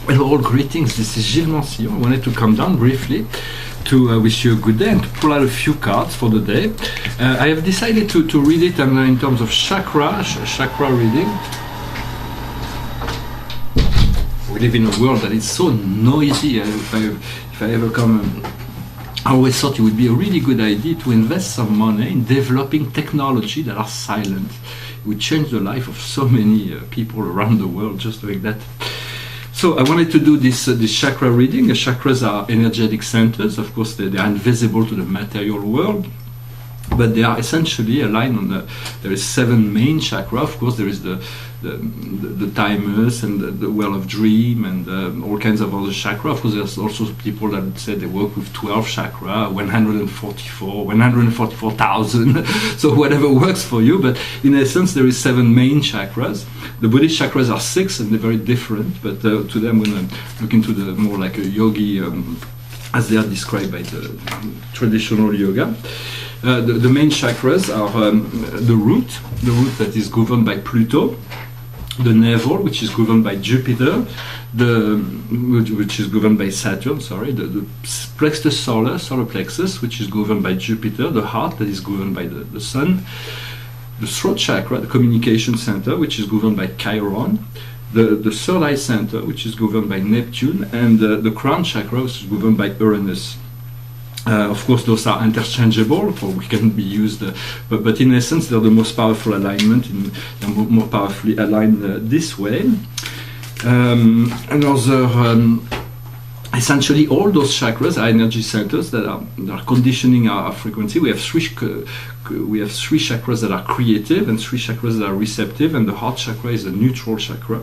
Hello, greetings. This is Gilles Mancillon. I wanted to come down briefly to wish you a good day and to pull out a few cards for the day. I have decided to read it in terms of chakra reading. We live in a world that is so noisy. If I ever come, I always thought it would be a really good idea to invest some money in developing technology that are silent. It would change the life of so many people around the world just like that. So I wanted to do this chakra reading. The chakras are energetic centers. Of course, they are invisible to the material world, but they are essentially aligned on there is 7 main chakra. Of course, there is the thymus and the well of dream and all kinds of other chakra. Of course, there's also people that would say they work with 12 chakra, 144,000, so whatever works for you. But in essence, there is 7 main chakras. The Buddhist chakras are 6 and they're very different, but today I'm going to look into the more like a yogi, as they are described by the traditional yoga. The main chakras are the root that is governed by Pluto, the navel, which is governed by Jupiter, which is governed by Saturn, the plexus solar plexus, which is governed by Jupiter, the heart that is governed by the Sun, the throat chakra, the communication center, which is governed by Chiron, the third eye center, which is governed by Neptune, and the crown chakra, which is governed by Uranus. Of course, those are interchangeable, for we can be used, but in essence, they're the most powerful alignment, they're more powerfully aligned this way. Essentially, all those chakras are energy centers that are conditioning our frequency. We have three chakras that are creative and 3 chakras that are receptive, and the heart chakra is a neutral chakra.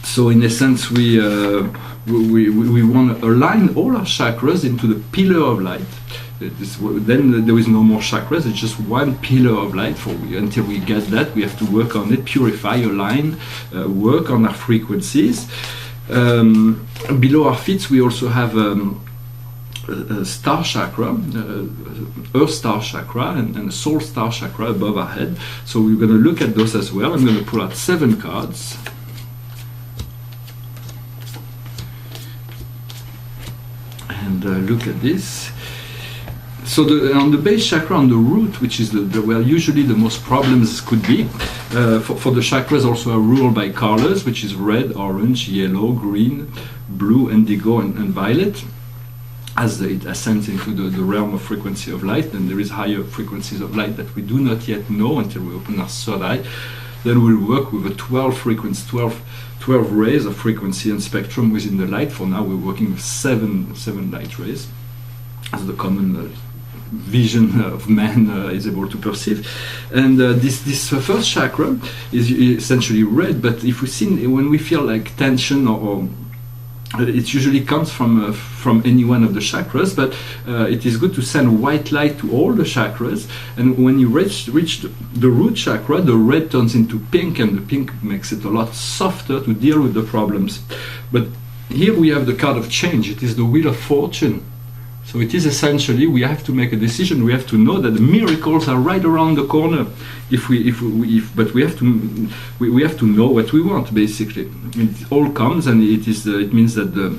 So, in essence, we want to align all our chakras into the pillar of light. Then there is no more chakras, it's just one pillar of light. Until we get that, we have to work on it, purify, align, work on our frequencies. Below our feet, we also have a star chakra, earth star chakra, and a soul star chakra above our head. So we're going to look at those as well. I'm going to pull out 7 cards. And look at this. So on the base chakra, on the root, which is where usually the most problems could be, for the chakras also are ruled by colors, which is red, orange, yellow, green, blue, indigo, and violet. As it ascends into the realm of frequency of light, then there is higher frequencies of light that we do not yet know until we open our third eye. Then we'll work with a 12 rays of frequency and spectrum within the light. For now, we're working with 7 light rays, as the common vision of man is able to perceive. And this first chakra is essentially red, but if when we feel like tension or it usually comes from any one of the chakras, but it is good to send white light to all the chakras, and when you reach the root chakra, the red turns into pink, and the pink makes it a lot softer to deal with the problems. But here we have the card of change. It is the wheel of fortune. So it is essentially, we have to make a decision. We have to know that the miracles are right around the corner. But we have to know what we want. Basically, it all comes, and it means that the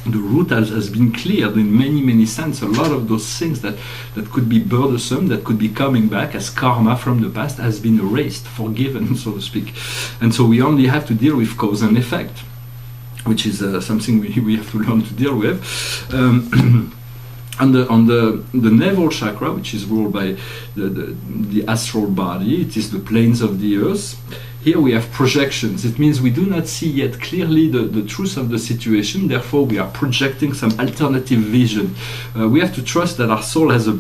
root has been cleared in many sense. A lot of those things that could be burdensome, that could be coming back as karma from the past, has been erased, forgiven, so to speak. And so we only have to deal with cause and effect, which is something we have to learn to deal with. On the navel chakra, which is ruled by the astral body, it is the planes of the earth. Here we have projections. It means we do not see yet clearly the truth of the situation, therefore we are projecting some alternative vision. We have to trust that our soul has a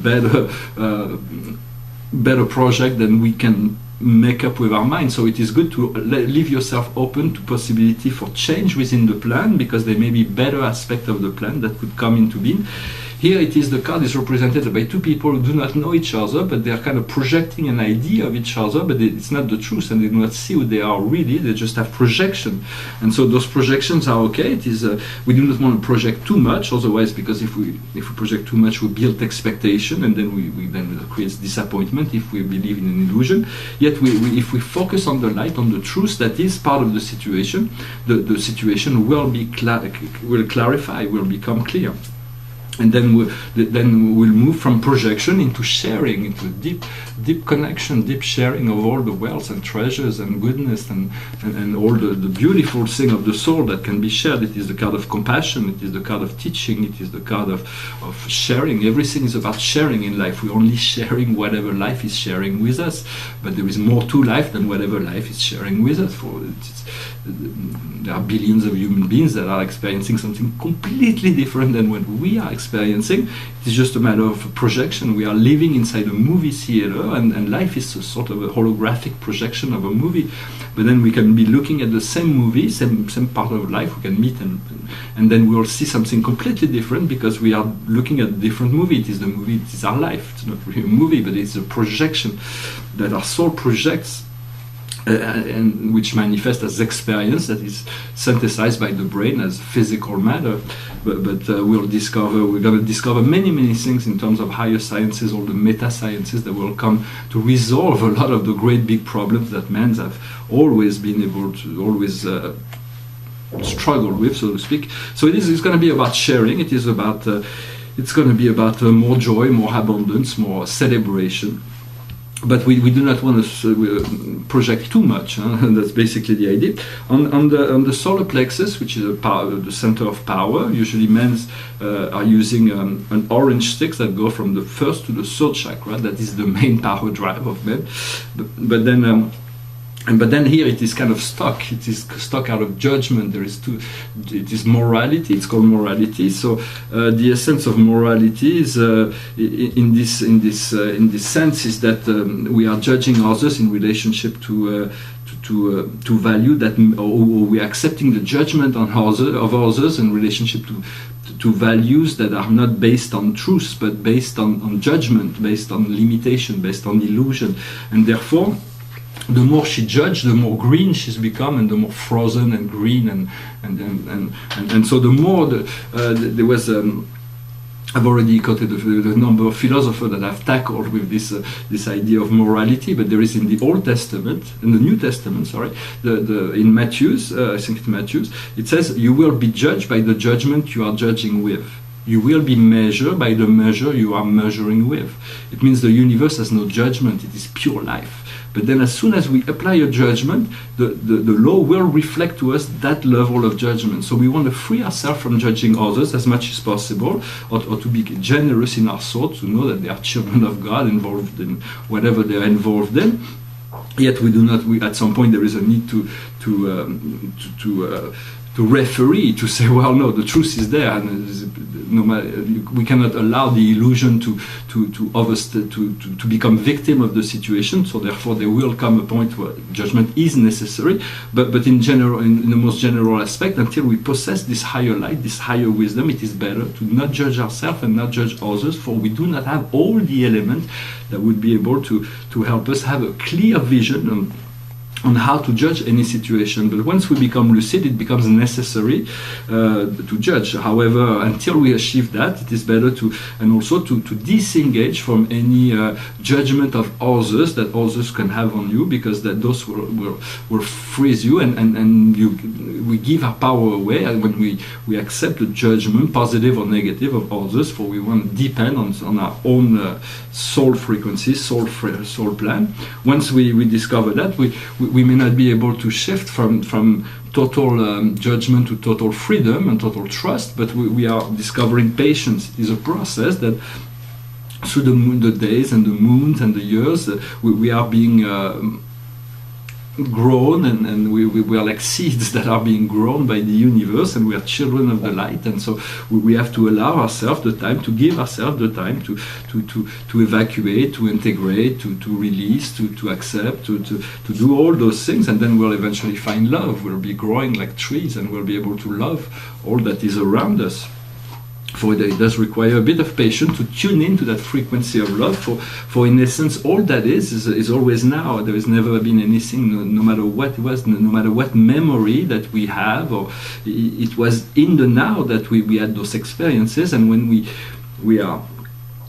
better project than we can make up with our mind. So it is good to leave yourself open to possibility for change within the plan, because there may be better aspect of the plan that could come into being. Here it is, the card is represented by two people who do not know each other, but they are kind of projecting an idea of each other, but it's not the truth, and they do not see who they are really. They just have projection, and so those projections are okay. It is we do not want to project too much, otherwise, because if we project too much, we build expectation, and then we then it creates disappointment if we believe in an illusion. Yet if we focus on the light, on the truth that is part of the situation, the situation will be will clarify, will become clear. And then we'll move from projection into sharing, into deep connection, deep sharing of all the wealth and treasures and goodness and all the beautiful thing of the soul that can be shared. It is the card of compassion, it is the card of teaching, it is the card of sharing. Everything is about sharing in life. We're only sharing whatever life is sharing with us, but there is more to life than whatever life is sharing with us. There are billions of human beings that are experiencing something completely different than what we are experiencing. It is just a matter of projection. We are living inside a movie theater, and life is a sort of a holographic projection of a movie. But then we can be looking at the same movie, same part of life. We can meet and then we will see something completely different because we are looking at a different movie. It is the movie, it is our life. It's not really a movie, but it's a projection that our soul projects. And which manifests as experience that is synthesized by the brain as physical matter. But we're going to discover many things in terms of higher sciences, all the meta sciences that will come to resolve a lot of the great big problems that men have always been able to struggle with, so to speak. So it's going to be about sharing. It is about it's going to be about more joy, more abundance, more celebration. But we do not want to project too much. That's basically the idea. On the solar plexus, which is the center of power, usually men are using an orange stick that go from the first to the third chakra. That is the main power drive of men. But then here it is kind of stuck. It is stuck out of judgment. It is morality. It's called morality. So the essence of morality is in this sense is that we are judging others in relationship to value that, or we are accepting the judgment of others in relationship to values that are not based on truth, but based on judgment, based on limitation, based on illusion, and therefore, the more she judged, the more green she's become, and the more frozen and green, and so the more there was. I've already quoted the number of philosophers that have tackled with this idea of morality, but there is in the Old Testament, in the New Testament, sorry, in Matthew's, I think it's Matthew's, it says, "You will be judged by the judgment you are judging with. You will be measured by the measure you are measuring with." It means the universe has no judgment; it is pure life. But then as soon as we apply a judgment, the law will reflect to us that level of judgment. So we want to free ourselves from judging others as much as possible, or to be generous in our thoughts, to know that they are children of God involved in whatever they are involved in. Yet we do not. At some point there is a need to referee, to say, well, no, the truth is there, and no matter, we cannot allow the illusion to become victim of the situation. So therefore, there will come a point where judgment is necessary. But in general, in the most general aspect, until we possess this higher light, this higher wisdom, it is better to not judge ourselves and not judge others, for we do not have all the elements that would be able to help us have a clear vision on how to judge any situation. But once we become lucid, it becomes necessary to judge. However, until we achieve that, it is better to disengage from any judgment of others that others can have on you, because those will freeze you, and we give our power away when we accept the judgment, positive or negative, of others, for we want to depend on our own soul frequency, soul plan. Once we discover that, we may not be able to shift from total judgment to total freedom and total trust, but we are discovering patience. It is a process that through the days and the moons and the years, we are being grown, and we are like seeds that are being grown by the universe, and we are children of the light, and so we have to allow ourselves the time, to give ourselves the time to evacuate, to integrate, to release, to accept, to do all those things, and then we'll eventually find love. We'll be growing like trees, and we'll be able to love all that is around us. For it does require a bit of patience to tune into that frequency of love. For in essence, all that is always now. There has never been anything, no matter what it was, no matter what memory that we have, or it was in the now that we had those experiences. And when we are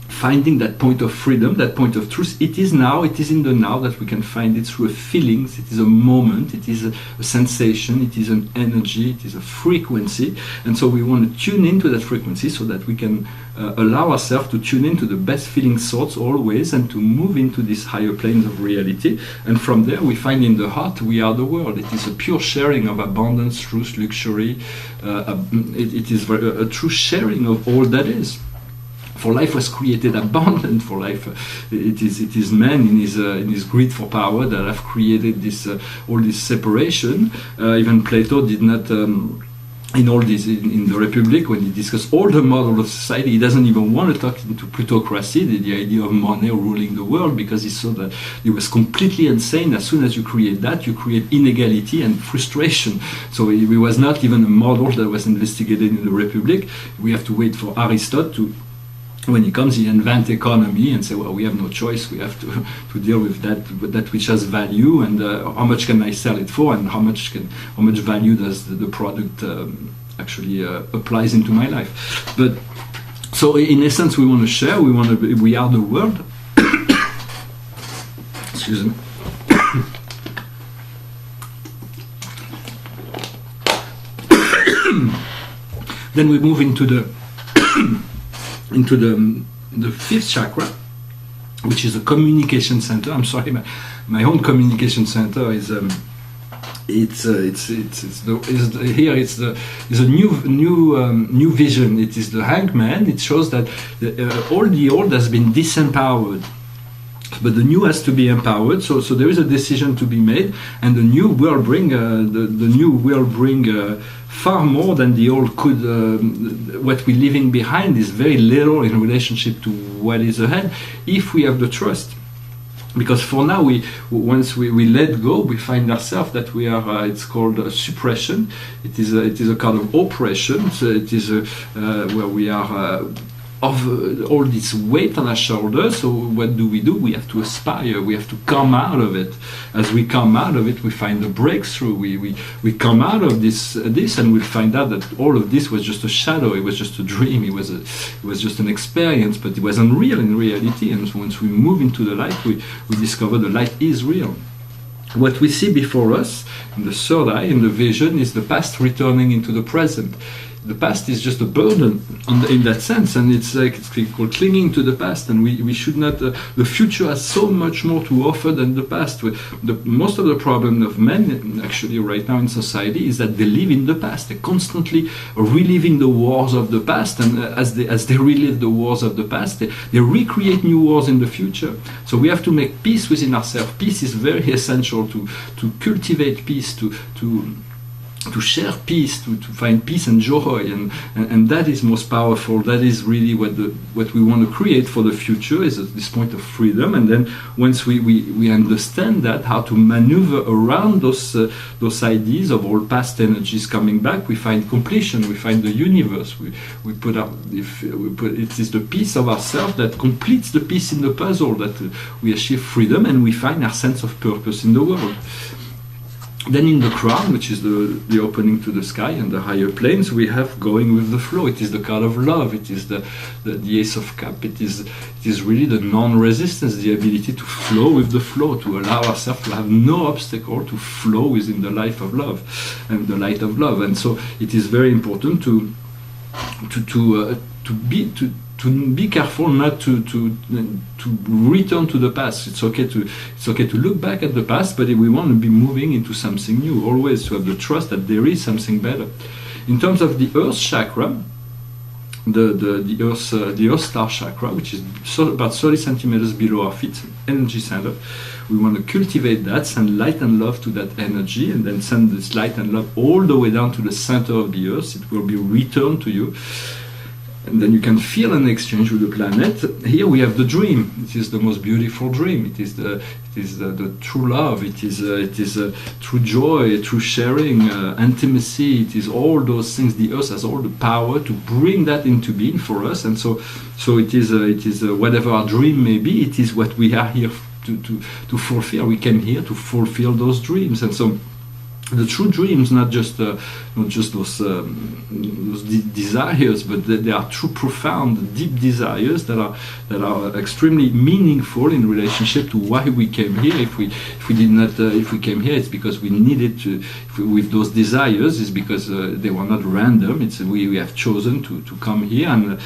finding that point of freedom, that point of truth, it is now, it is in the now that we can find it through a feelings, it is a moment, it is a sensation, it is an energy, it is a frequency. And so we want to tune into that frequency so that we can allow ourselves to tune into the best feeling thoughts always, and to move into these higher planes of reality. And from there we find in the heart we are the world. It is a pure sharing of abundance, truth, luxury. It is a true sharing of all that is. For life was created abundant. For life, it is man in his greed for power that have created this all this separation. Even Plato did not. In all this, in the Republic, when he discussed all the model of society, he doesn't even want to talk into plutocracy, the idea of money ruling the world, because he saw that it was completely insane. As soon as you create that, you create inequality and frustration. So it was not even a model that was investigated in the Republic. We have to wait for Aristotle to. When he comes, he invents economy and say, well, we have no choice. We have to deal with that which has value, and how much can I sell it for, and how much value does the product actually applies into my life. But so in essence, we want to share. We are the world. Excuse me. Then we move into the fifth chakra, which is a communication center. I'm sorry, my own communication center is it's a new vision. It is the hangman. It shows that all the old has been disempowered, but the new has to be empowered. So there is a decision to be made, and the new will bring far more than the old could. What we're leaving behind is very little in relationship to what is ahead, if we have the trust. Because for now, once we let go, we find ourselves that we are. It's called suppression. It is a kind of oppression. So it is where we are. Of all this weight on our shoulders. So what do? We have to aspire. We have to come out of it. As we come out of it, we find a breakthrough. We come out of this, and we'll find out that all of this was just a shadow. It was just a dream. It was just an experience, but it was unreal in reality. And so once we move into the light, we discover the light is real. What we see before us in the third eye, in the vision, is the past returning into the present. The past is just a burden in that sense, and it's called clinging to the past, and we should not. The future has so much more to offer than the past. Most of the problem of men actually right now in society is that they live in the past. They're constantly reliving the wars of the past, and as they relive the wars of the past, they recreate new wars in the future. So we have to make peace within ourselves. Peace is very essential to cultivate peace, to share peace, to find peace and joy, and that is most powerful. That is really what we want to create for the future, is at this point of freedom. And then once we understand that, how to maneuver around those ideas of all past energies coming back, we find completion. We find the universe. It is the piece of ourselves that completes the piece in the puzzle, that we achieve freedom, and we find our sense of purpose in the world. Then in the crown, which is the opening to the sky and the higher planes, we have going with the flow. It is the card of love. It is the Ace of Cups. It is really the non-resistance, the ability to flow with the flow, to allow ourselves to have no obstacle, to flow within the life of love and the light of love. And so it is very important to be careful not to return to the past. It's okay to look back at the past, but we want to be moving into something new, always to have the trust that there is something better. In terms of the Earth chakra, the Earth star chakra, which is about 30 centimeters below our feet, energy center, we want to cultivate that, send light and love to that energy, and then send this light and love all the way down to the center of the Earth. It will be returned to you. and then you can feel an exchange with the planet. Here we have the dream. It is the most beautiful dream. It is the true love. It is true joy, true sharing, intimacy. It is all those things. The earth has all the power to bring that into being for us, and so it is whatever our dream may be. It is what we are here to fulfill. We came here to fulfill those dreams, and so. The true dreams, not just those desires, but they are true, profound, deep desires that are extremely meaningful in relationship to why we came here. If we came here, it's because we needed to. With those desires, it's because they were not random. It's we have chosen to come here and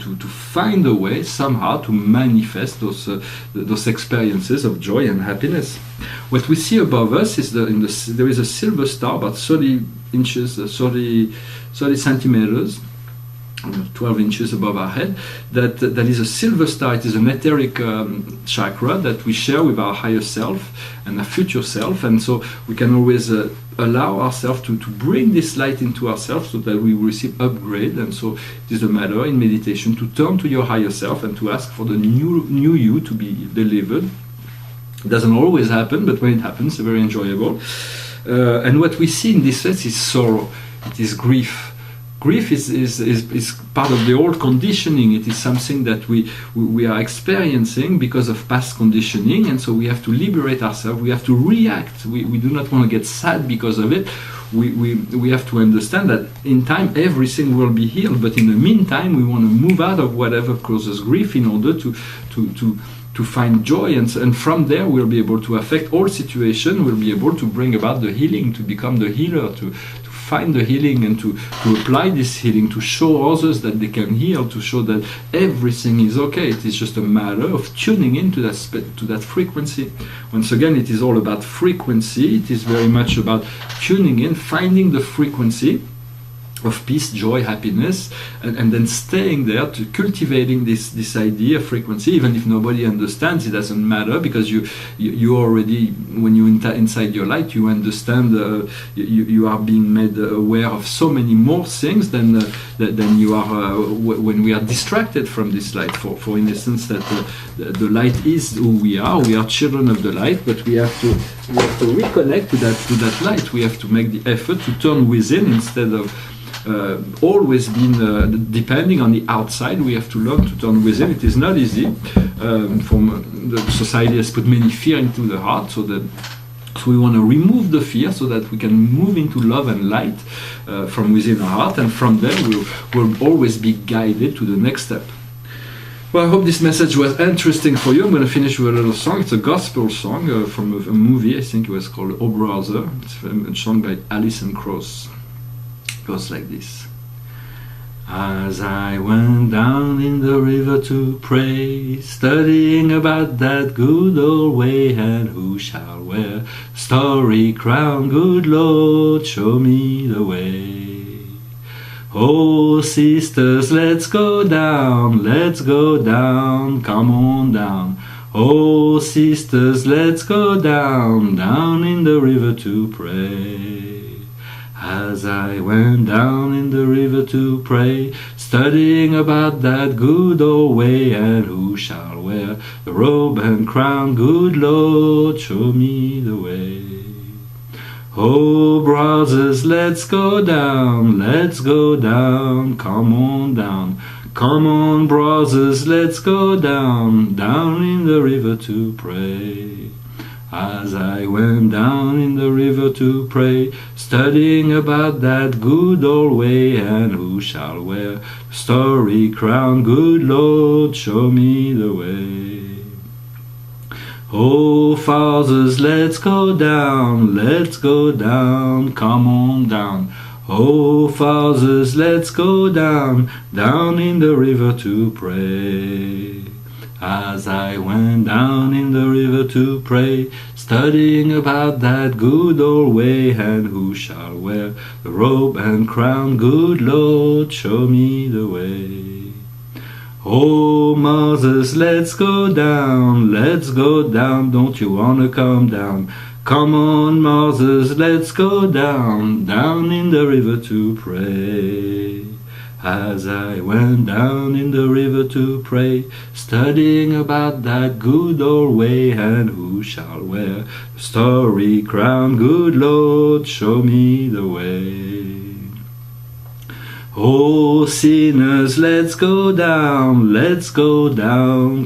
to find a way somehow to manifest those experiences of joy and happiness. What we see above us is there is a silver star about 30 inches, 30 centimeters, 12 inches above our head. That is a silver star. It is an etheric chakra that we share with our higher self and our future self, and so we can always allow ourselves to bring this light into ourselves so that we will receive upgrade. And so it is a matter in meditation to turn to your higher self and to ask for the new you to be delivered. It doesn't always happen, but when it happens, it's very enjoyable. And what we see in this sense is sorrow. It is grief. Grief is part of the old conditioning. It is something that we are experiencing because of past conditioning, and so we have to liberate ourselves. We have to react. We do not want to get sad because of it. We have to understand that in time everything will be healed, but in the meantime we want to move out of whatever causes grief in order to find joy, and from there we'll be able to affect all situations. We'll be able to bring about the healing, to become the healer, to find the healing, and to apply this healing, to show others that they can heal, to show that everything is okay. It is just a matter of tuning into that frequency. Once again, it is all about frequency. It is very much about tuning in, finding the frequency of peace, joy, happiness, and then staying there, to cultivating this idea, frequency. Even if nobody understands, it doesn't matter, because you already, when you inside your light, you understand. You are being made aware of so many more things than you are when we are distracted from this light. For instance, that the light is who we are. We are children of the light, but we have to reconnect to that light. We have to make the effort to turn within instead of always been depending on the outside. We have to learn to turn within. It is not easy. The society has put many fear into the heart, so we want to remove the fear so that we can move into love and light from within our heart, and from there we'll always be guided to the next step. Well, I hope this message was interesting for you. I'm going to finish with a little song. It's a gospel song from a movie. I think it was called Oh Brother. It's a song by Alison Krauss. Goes like this. As I went down in the river to pray, studying about that good old way, and who shall wear starry crown, good Lord, show me the way. Oh sisters, let's go down, come on down. Oh sisters, let's go down in the river to pray. As I went down in the river to pray, studying about that good old way, and who shall wear the robe and crown, good Lord, show me the way. Oh brothers, let's go down, come on down. Come on brothers, let's go down in the river to pray. As I went down in the river to pray, studying about that good old way, and who shall wear the starry crown, good Lord, show me the way. Oh fathers, let's go down, come on down. Oh fathers, let's go down in the river to pray. As I went down in the river to pray, studying about that good old way, and who shall wear the robe and crown, good Lord, show me the way. Oh mothers, let's go down, don't you wanna come down? Come on mothers, let's go down in the river to pray. As I went down in the river to pray, studying about that good old way, and who shall wear the starry crown? Good Lord, show me the way. Oh sinners, let's go down,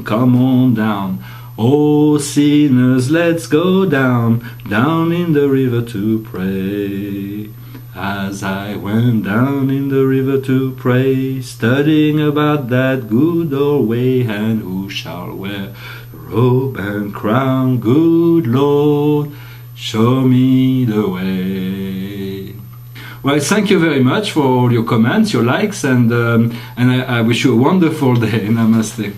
come on down. Oh sinners, let's go down, down in the river to pray. As I went down in the river to pray, studying about that good old way, and who shall wear the robe and crown? Good Lord, show me the way. Well, thank you very much for all your comments, your likes, and I wish you a wonderful day. Namaste.